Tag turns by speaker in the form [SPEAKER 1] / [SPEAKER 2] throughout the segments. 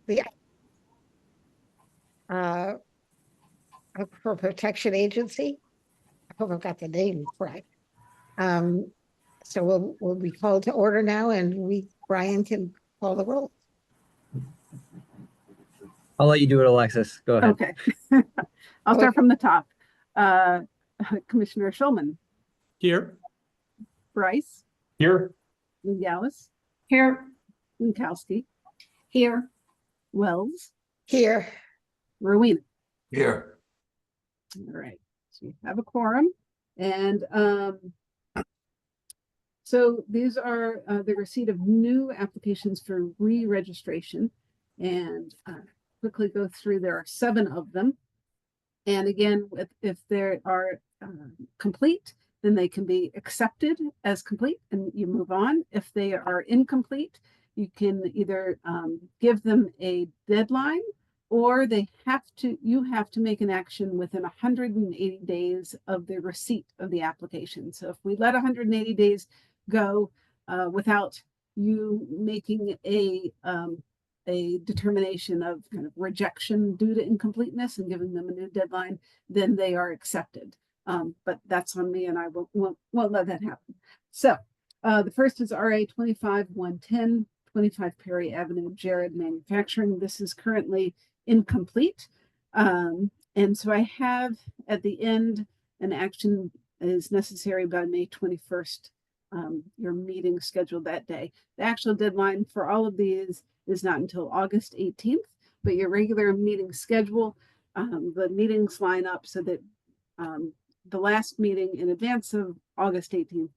[SPEAKER 1] the Aquifer Protection Agency. I hope I've got the name correct. So we'll be called to order now, and Brian can call the roll.
[SPEAKER 2] I'll let you do it, Alexis. Go ahead.
[SPEAKER 3] Okay. I'll start from the top. Commissioner Schulman.
[SPEAKER 4] Here.
[SPEAKER 3] Bryce.
[SPEAKER 4] Here.
[SPEAKER 3] Nogales.
[SPEAKER 5] Here.
[SPEAKER 3] Winkowski.
[SPEAKER 5] Here.
[SPEAKER 3] Wells.
[SPEAKER 1] Here.
[SPEAKER 3] Rowena.
[SPEAKER 4] Here.
[SPEAKER 3] All right. So we have a quorum. And so these are the receipt of new applications for re-registration. And quickly go through, there are 7 of them. And again, if they are complete, then they can be accepted as complete and you move on. If they are incomplete, you can either give them a deadline, or you have to make an action within 180 days of the receipt of the application. So if we let 180 days go without you making a determination of kind of rejection due to incompleteness and giving them a new deadline, then they are accepted. But that's on me, and I won't let that happen. So the first is RA 25-110, 25 Perry Avenue, Jared Manufacturing. This is currently incomplete. And so I have at the end, an action is necessary by May 21st, your meeting scheduled that day. The actual deadline for all of these is not until August 18th, but your regular meeting schedule, the meetings line up so that the last meeting in advance of August 18th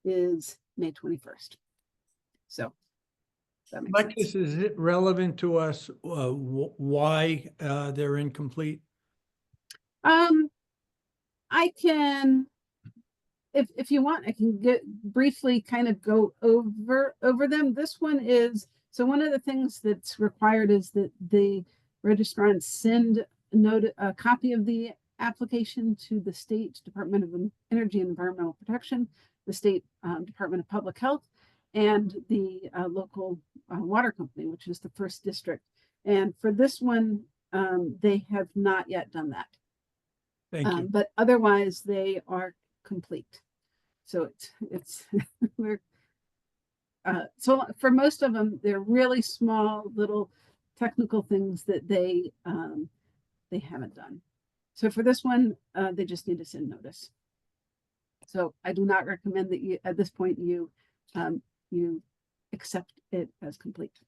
[SPEAKER 3] is May 21st. So that makes
[SPEAKER 4] Alexis,
[SPEAKER 3] sense.
[SPEAKER 4] is it relevant to us why they're incomplete?
[SPEAKER 3] I can, if you want, I can briefly kind of go over them. This one is, so one of the things that's required is that the registrant send a copy of the application to the State Department of Energy and Environmental Protection, the State Department of Public Health, and the local water company, which is the first district. And for this one, they have not yet done that.
[SPEAKER 4] Thank you.
[SPEAKER 3] But otherwise, they are complete. So it's we're so for most of them, they're really small little technical things that they haven't done. So for this one, they just need to send notice. So I do not recommend that you at this point you accept it as complete.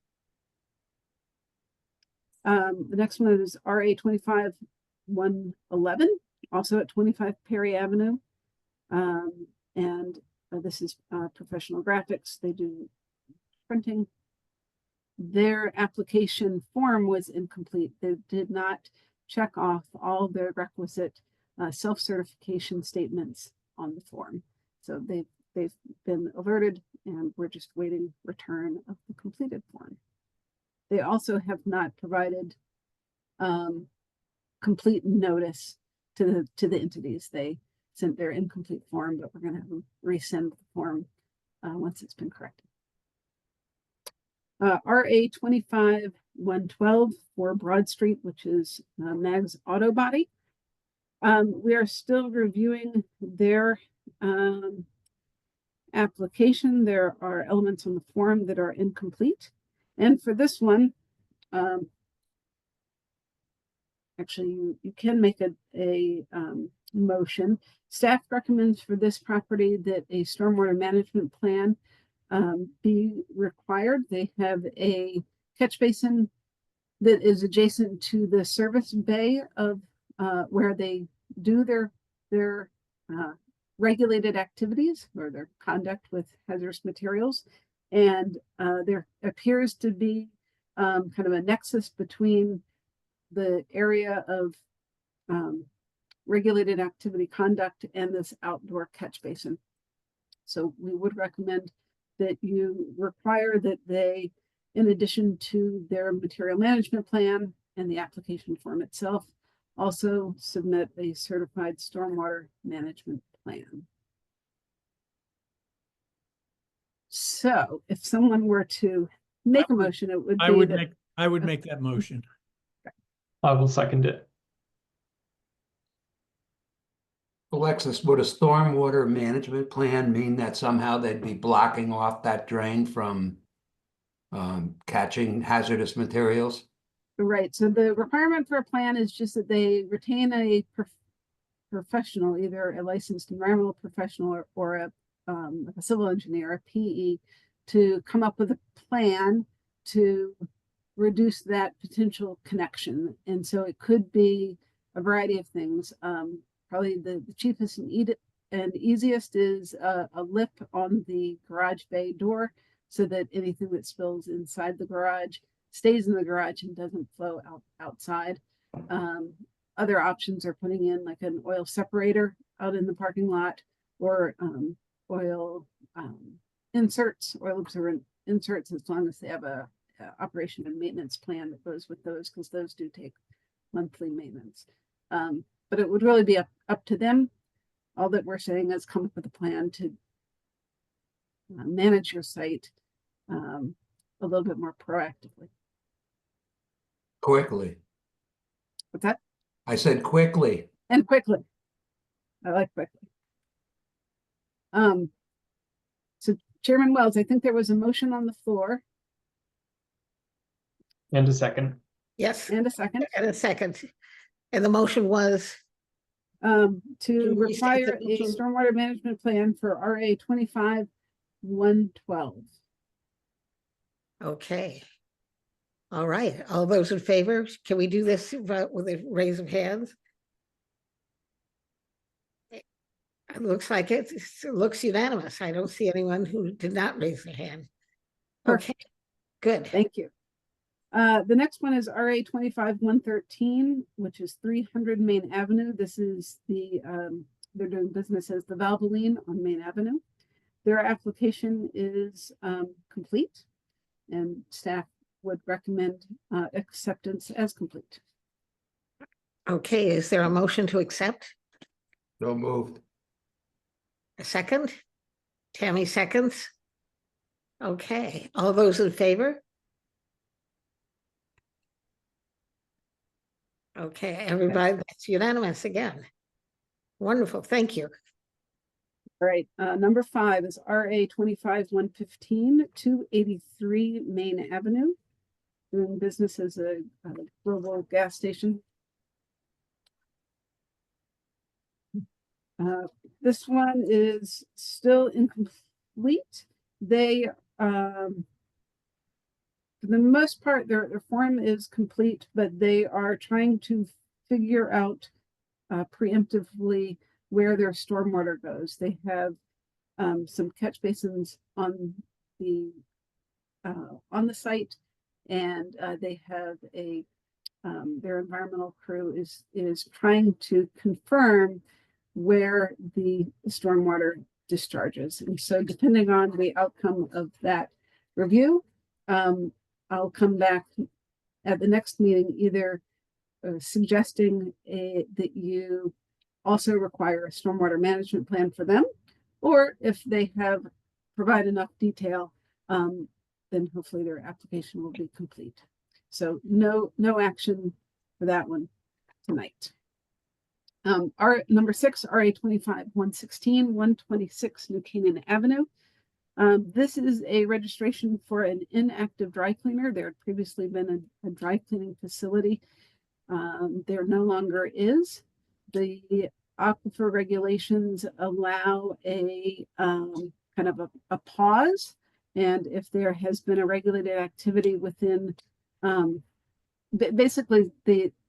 [SPEAKER 3] The next one is RA 25-111, also at 25 Perry Avenue. And this is Professional Graphics. They do printing. Their application form was incomplete. They did not check off all their requisite self-certification statements on the form. So they've been alerted, and we're just waiting return of the completed form. They also have not provided complete notice to the entities. They sent their incomplete form, but we're going to have them resend the form once it's been corrected. RA 25-112 for Broad Street, which is Mag's Auto Body. We are still reviewing their application. There are elements on the form that are incomplete. And for this one, actually, you can make a motion. Staff recommends for this property that a stormwater management plan be required. They have a catch basin that is adjacent to the service bay of where they do their regulated activities or their conduct with hazardous materials. And there appears to be kind of a nexus between the area of regulated activity conduct and this outdoor catch basin. So we would recommend that you require that they, in addition to their material management plan and the application form itself, also submit a certified stormwater management plan. So if someone were to make a motion, it would be
[SPEAKER 4] I would make that motion.
[SPEAKER 5] I will second it.
[SPEAKER 6] Alexis, would a stormwater management plan mean that somehow they'd be blocking off that drain from catching hazardous materials?
[SPEAKER 3] Right, so the requirement for a plan is just that they retain a professional, either a licensed environmental professional or a civil engineer, a PE, to come up with a plan to reduce that potential connection. And so it could be a variety of things. Probably the cheapest and easiest is a lip on the garage bay door so that anything that spills inside the garage stays in the garage and doesn't flow outside. Other options are putting in like an oil separator out in the parking lot, or oil inserts, oil absorbent inserts, as long as they have a operation and maintenance plan that goes with those, because those do take monthly maintenance. But it would really be up to them. All that we're saying is come up with a plan to manage your site a little bit more proactively.
[SPEAKER 6] Quickly.
[SPEAKER 3] What's that?
[SPEAKER 6] I said quickly.
[SPEAKER 3] And quickly. I like quickly. So Chairman Wells, I think there was a motion on the floor
[SPEAKER 5] And a second.
[SPEAKER 1] Yes,
[SPEAKER 3] and a second.
[SPEAKER 1] and a second. And the motion was,
[SPEAKER 3] To
[SPEAKER 1] To restate the
[SPEAKER 3] require a
[SPEAKER 1] motion.
[SPEAKER 3] stormwater management plan for RA 25-112.
[SPEAKER 1] okay. All right, all those in favor, can we do this with a raise of hands? It looks like it looks unanimous. I don't see anyone who did not raise their hand. Okay,
[SPEAKER 3] Perfect.
[SPEAKER 1] good.
[SPEAKER 3] Thank you. The next one is RA 25-113, which is 300 Main Avenue. This is the, they're doing business as the Valvoline on Main Avenue. Their application is complete, and staff would recommend acceptance as complete.
[SPEAKER 1] Okay, is there a motion to accept?
[SPEAKER 6] So moved.
[SPEAKER 1] A second? Tammy seconds? Okay, all those in favor? Okay, everybody, that's unanimous again. Wonderful, thank you.
[SPEAKER 3] All right, number 5 is RA 25-115, 283 Main Avenue, doing business as a global gas station. This one is still incomplete. They, for the most part, their form is complete, but they are trying to figure out preemptively where their stormwater goes. They have some catch basins on the site, and they have a their environmental crew is trying to confirm where the stormwater discharges. And so depending on the outcome of that review, I'll come back at the next meeting, either suggesting that you also require a stormwater management plan for them, or if they have provide enough detail, then hopefully their application will be complete. So no action for that one tonight. Our number 6, RA 25-116, 126 New Canaan Avenue. This is a registration for an inactive dry cleaner. There had previously been a dry cleaning facility. There no longer is. The Aquifer regulations allow a kind of a pause, and if there has been a regulated activity within, basically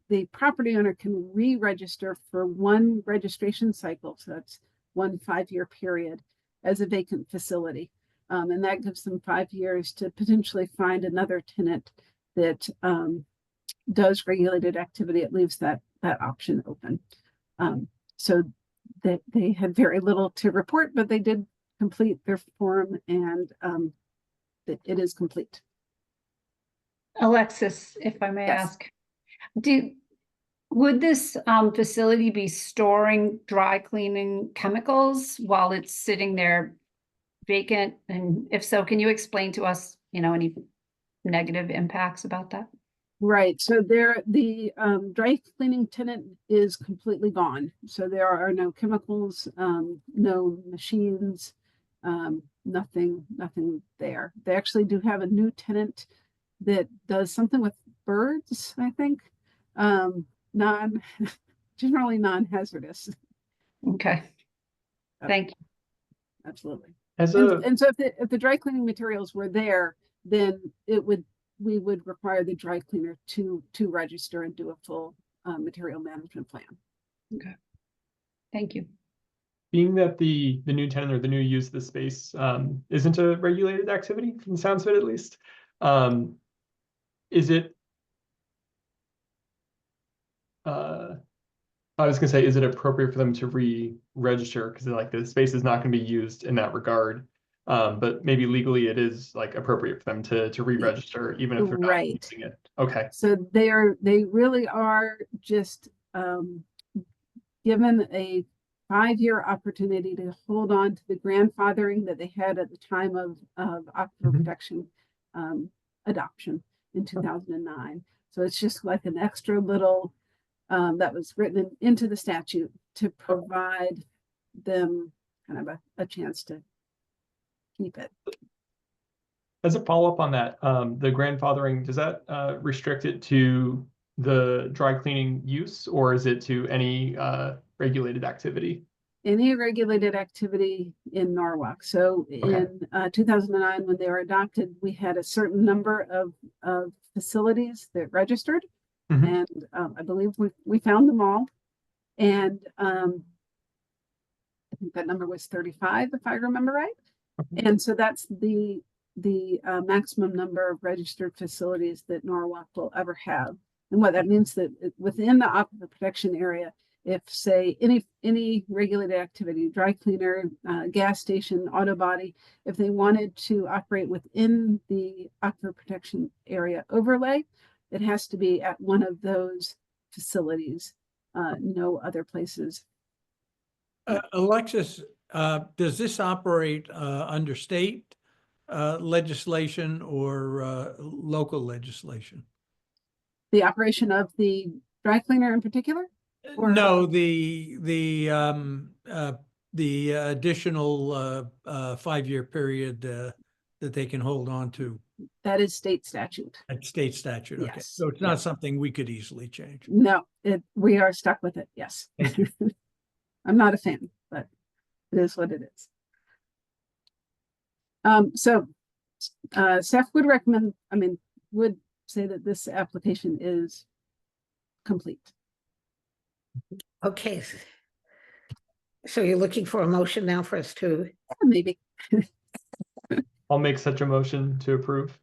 [SPEAKER 3] the property owner can re-register for one registration cycle, so that's 1 5-year period, as a vacant facility. And that gives them 5 years to potentially find another tenant that does regulated activity. It leaves that option open. So that they had very little to report, but they did complete their form, and it is complete.
[SPEAKER 7] Alexis, if I may
[SPEAKER 3] Yes.
[SPEAKER 7] ask, would this facility be storing dry cleaning chemicals while it's sitting there vacant? And if so, can you explain to us, any negative impacts about that?
[SPEAKER 3] Right, so there, the dry cleaning tenant is completely gone. So there are no chemicals, no machines, nothing there. They actually do have a new tenant that does something with birds, I think. Non, generally non-hazardous.
[SPEAKER 7] Okay. Thank you.
[SPEAKER 3] Absolutely.
[SPEAKER 5] As
[SPEAKER 3] And,
[SPEAKER 5] a,
[SPEAKER 3] and so if the dry cleaning materials were there, then we would require the dry cleaner to register and do a full material management plan.
[SPEAKER 7] Thank you.
[SPEAKER 5] being that the new tenant or the new use of the space isn't a regulated activity, from the sounds of it at least, is it I was gonna say, is it appropriate for them to re-register? Because like the space is not gonna be used in that regard. But maybe legally it is like appropriate for them to re-register even if they're not
[SPEAKER 3] Right.
[SPEAKER 5] using it. Okay.
[SPEAKER 3] So they really are just given a 5-year opportunity to hold on to the grandfathering that they had at the time of aquifer
[SPEAKER 5] Mhm.
[SPEAKER 3] protection adoption in 2009. So it's just like an extra little that was written into the statute to provide them kind of a chance to keep it.
[SPEAKER 5] As a follow-up on that, the grandfathering, does that restrict it to the dry cleaning use, or is it to any regulated activity?
[SPEAKER 3] Any regulated activity in Norwalk. So in 2009, when they were adopted, we had a certain number of facilities that registered,
[SPEAKER 5] Mhm.
[SPEAKER 3] and I believe we found them all. And I think that number was 35, if I remember right. And so that's the maximum number of registered facilities that Norwalk will ever have. And what that means that within the aquifer protection area, if say any regulated activity, dry cleaner, gas station, auto body, if they wanted to operate within the aquifer protection area overlay, it has to be at one of those facilities, no other places.
[SPEAKER 4] Alexis, does this operate under state legislation or local legislation?
[SPEAKER 3] The operation of the dry cleaner in particular? Or-
[SPEAKER 4] No, the additional 5-year period that they can hold on to
[SPEAKER 3] That is state statute.
[SPEAKER 4] at state statute. Okay,
[SPEAKER 3] Yes,
[SPEAKER 4] so it's not
[SPEAKER 3] yes.
[SPEAKER 4] something we could easily change.
[SPEAKER 3] No, we are stuck with it. Yes.
[SPEAKER 4] Thank you.
[SPEAKER 3] I'm not a fan, but it is what it is. So staff would recommend, would say that this application is complete.
[SPEAKER 1] Okay. So you're looking for a motion now for us to,
[SPEAKER 3] Maybe.
[SPEAKER 5] I'll make such a motion to approve,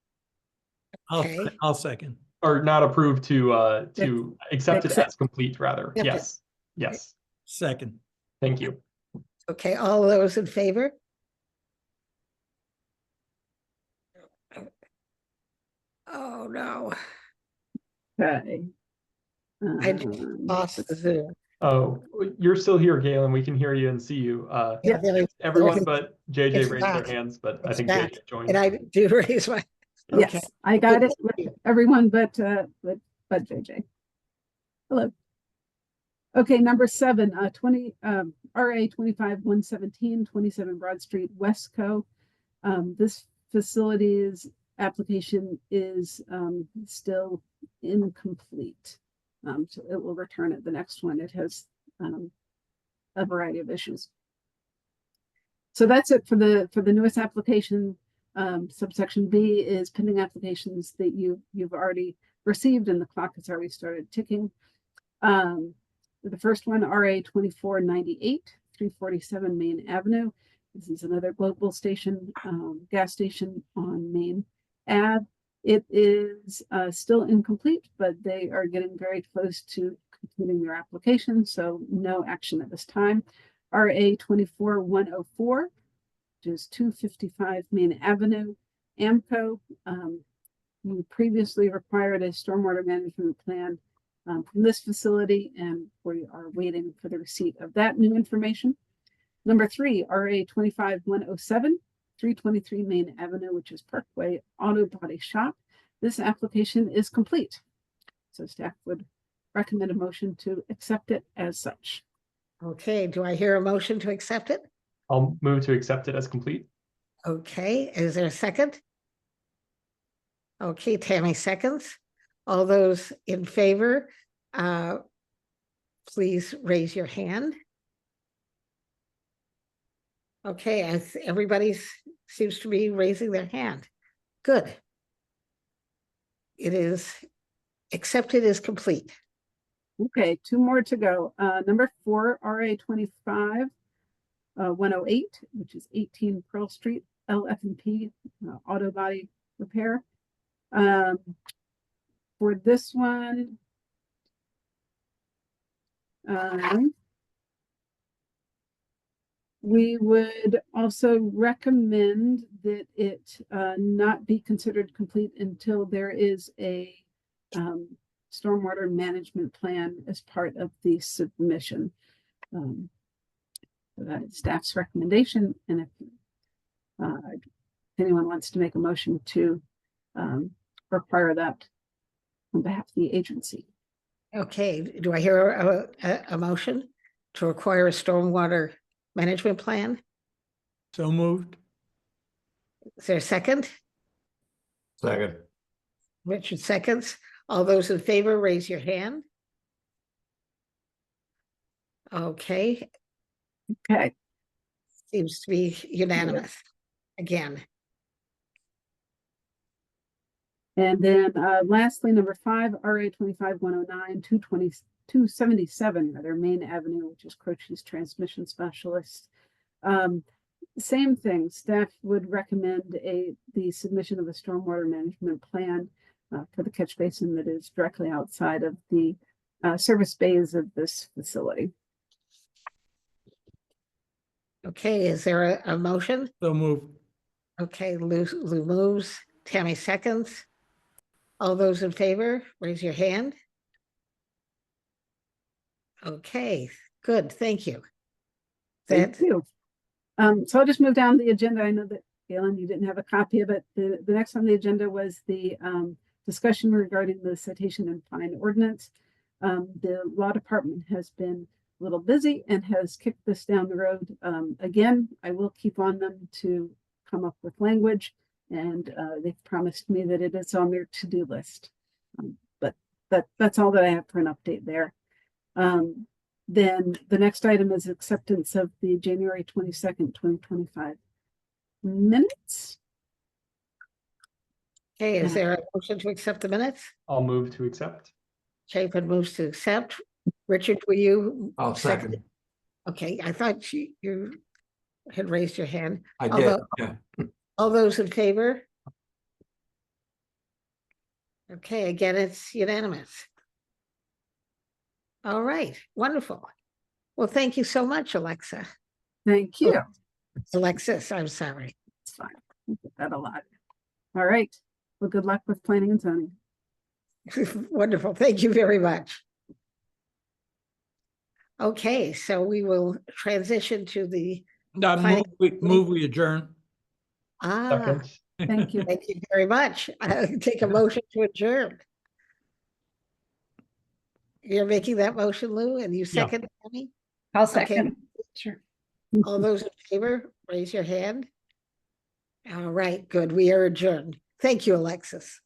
[SPEAKER 1] okay,
[SPEAKER 4] I'll second.
[SPEAKER 5] or not approve to accept it
[SPEAKER 3] Accept.
[SPEAKER 5] as complete, rather.
[SPEAKER 1] Accept it.
[SPEAKER 5] Yes, yes.
[SPEAKER 4] Second.
[SPEAKER 5] Thank you.
[SPEAKER 1] okay, all those in favor? Oh, no,
[SPEAKER 3] Okay.
[SPEAKER 1] I lost the Zoom.
[SPEAKER 5] Oh, you're still here, Galen. We can hear you and see you.
[SPEAKER 1] Yeah, really.
[SPEAKER 5] Everyone but JJ
[SPEAKER 1] It's
[SPEAKER 5] raised their
[SPEAKER 1] back.
[SPEAKER 5] hands, but I
[SPEAKER 1] It's
[SPEAKER 5] think
[SPEAKER 1] back.
[SPEAKER 5] JJ joined.
[SPEAKER 1] And I do raise my, okay.
[SPEAKER 3] Yes, I got it. Everyone but JJ. Hello. Okay, number 7, 20 RA 25-117, 27 Broad Street, Westco. This facility's application is still incomplete. So it will return at the next one. It has a variety of issues. So that's it for the newest application. Subsection B is pending applications that you've already received, and the clock has already started ticking. The first one, RA 2498, 347 Main Avenue. This is another global station, gas station on Main Ave. It is still incomplete, but they are getting very close to completing their application, so no action at this time. RA 24104, which is 255 Main Avenue, AMCO. We previously required a stormwater management plan from this facility, and we are waiting for the receipt of that new information. Number 3, RA 25107, 323 Main Avenue, which is Parkway Auto Body Shop. this application is complete. So staff would recommend a motion to accept it as such.
[SPEAKER 1] Okay, do I hear a motion to accept it?
[SPEAKER 5] I'll move to accept it as complete.
[SPEAKER 1] Okay, is there a second? Okay, Tammy seconds. All those in favor, please raise your hand. Okay, as everybody seems to be raising their hand. Good. It is accepted as complete.
[SPEAKER 3] Okay, 2 more to go. Number 4, RA 25 108, which is 18 Pearl Street, LF&P auto body repair. For this one, we would also recommend that it not be considered complete until there is a stormwater management plan as part of the submission. That is staff's recommendation, and if anyone wants to make a motion to require that on behalf of the agency.
[SPEAKER 1] Okay, do I hear a motion to require a stormwater management plan?
[SPEAKER 4] So moved.
[SPEAKER 1] Is there a second?
[SPEAKER 6] Second.
[SPEAKER 1] Richard seconds. All those in favor, raise your hand. Okay,
[SPEAKER 3] Okay,
[SPEAKER 1] seems to be unanimous again.
[SPEAKER 3] and then lastly, number 5, RA 25 109 277, rather, Main Avenue, which is Croce's transmission specialist. Same thing, staff would recommend the submission of a stormwater management plan for the catch basin that is directly outside of the service bays of this facility.
[SPEAKER 1] Okay, is there a motion?
[SPEAKER 4] So moved.
[SPEAKER 1] Okay, Lou moves, Tammy seconds. All those in favor, raise your hand. Okay, good, thank you.
[SPEAKER 3] Thank you. So I'll just move down the agenda. I know that, Galen, you didn't have a copy of it. The next on the agenda was the discussion regarding the citation and fine ordinance. The law department has been a little busy and has kicked this down the road. Again, I will keep on them to come up with language, and they've promised me that it is on their to-do list. But that's all that I have for an update there. Then the next item is acceptance of the January 22nd, 2025 minutes.
[SPEAKER 1] Okay, is there a motion to accept the minutes?
[SPEAKER 5] I'll move to accept.
[SPEAKER 1] Chapin moves to accept. Richard, will you?
[SPEAKER 6] I'll second.
[SPEAKER 1] Okay, I thought you had raised your hand.
[SPEAKER 6] I did, yeah.
[SPEAKER 1] All those in favor? Okay, again, it's unanimous. All right, wonderful. Well, thank you so much, Alexa.
[SPEAKER 3] Thank you.
[SPEAKER 1] Alexis, I'm sorry.
[SPEAKER 3] It's fine. I get that a lot. All right. Well, good luck with planning and zoning.
[SPEAKER 1] Wonderful, thank you very much. Okay, so we will transition to the, Planning-
[SPEAKER 4] Move we adjourn.
[SPEAKER 5] Second.
[SPEAKER 3] Thank you.
[SPEAKER 1] thank you very much. I'll take a motion to adjourn. You're making that motion, Lou, and you
[SPEAKER 4] Yeah.
[SPEAKER 1] second, Tammy?
[SPEAKER 7] I'll
[SPEAKER 1] Okay.
[SPEAKER 7] second. Sure.
[SPEAKER 1] All those in favor, raise your hand. All right, good, we are adjourned. Thank you, Alexis.